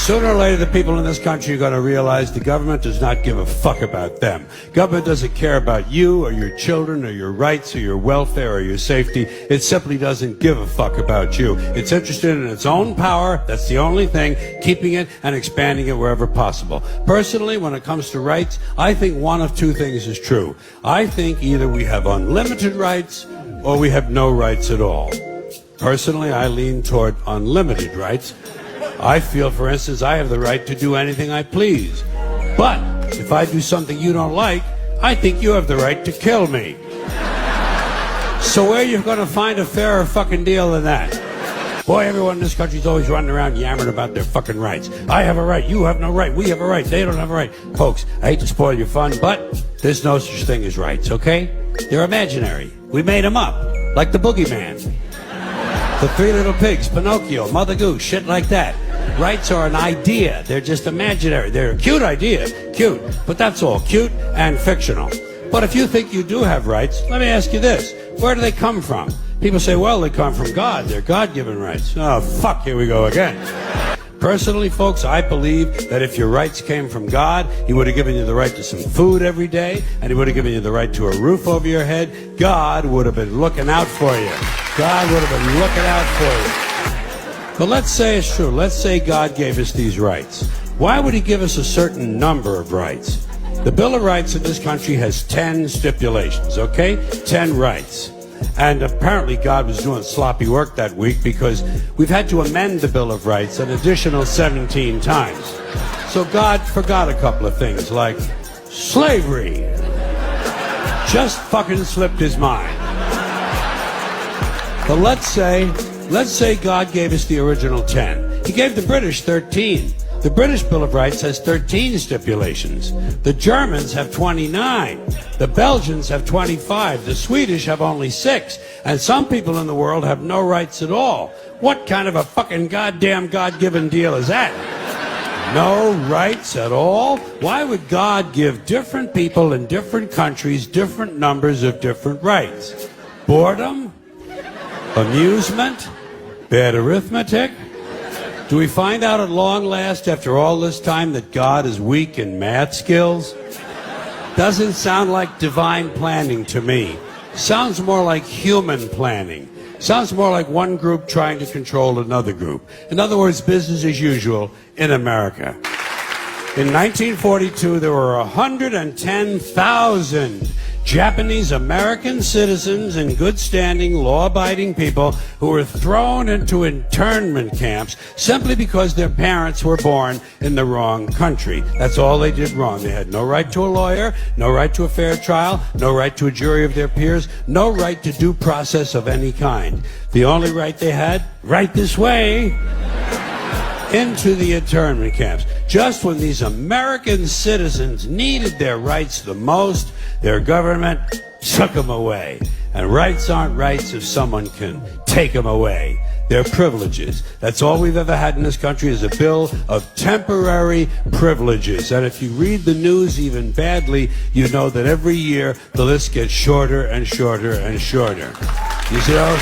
Sooner or later, the people in this country are going to realize the government does not give a fuck about them. Government doesn't care about you or your children or your rights or your welfare or your safety. It simply doesn't give a fuck about you. It's interested in its own power. That's the only thing, keeping it and expanding it wherever possible. Personally, when it comes to rights, I think one of two things is true. I think either we have unlimited rights or we have no rights at all. Personally, I lean toward unlimited rights. I feel, for instance, I have the right to do anything I please. But if I do something you don't like, I think you have the right to kill me. So where are you going to find a fairer fucking deal than that? Boy, everyone in this country is always running around yammering about their fucking rights. I have a right, you have no right, we have a right, they don't have a right. Folks, I hate to spoil your fun, but there's no such thing as rights, okay? They're imaginary. We made them up, like the boogeyman. The Three Little Pigs, Pinocchio, Mother Goose, shit like that. Rights are an idea. They're just imaginary. They're a cute idea. Cute. But that's all. Cute and fictional. But if you think you do have rights, let me ask you this. Where do they come from? People say, well, they come from God. They're God-given rights. Oh, fuck, here we go again. Personally, folks, I believe that if your rights came from God, He would have given you the right to some food every day, and He would have given you the right to a roof over your head. God would have been looking out for you. God would have been looking out for you. But let's say it's true. Let's say God gave us these rights. Why would He give us a certain number of rights? The Bill of Rights in this country has 10 stipulations, okay? 10 rights. And apparently God was doing sloppy work that week because we've had to amend the Bill of Rights an additional 17 times. So God forgot a couple of things like slavery. Just fucking slipped His mind. But let's say God gave us the original 10. He gave the British 13. The British Bill of Rights has 13 stipulations. The Germans have 29. The Belgians have 25. The Swedish have only 6. And some people in the world have no rights at all. What kind of a fucking goddamn God-given deal is that? No rights at all? Why would God give different people in different countries different numbers of different rights? Boredom? Amusement? Bad arithmetic? Do we find out at long last, after all this time, that God is weak in math skills? Doesn't sound like divine planning to me. Sounds more like human planning. Sounds more like one group trying to control another group. In other words, business as usual in America. In 1942, there were 110,000 Japanese American citizens and good-standing, law-abiding people who were thrown into internment camps simply because their parents were born in the wrong country. That's all they did wrong. They had no right to a lawyer, no right to a fair trial, no right to a jury of their peers, no right to due process of any kind. The only right they had, right this way, into the internment camps. Just when these American citizens needed their rights the most, their government took them away. And rights aren't rights if someone can take them away. They're privileges. That's all we've ever had in this country is a bill of temporary privileges. And if you read the news even badly, you know that every year the list gets shorter and shorter and shorter. You see how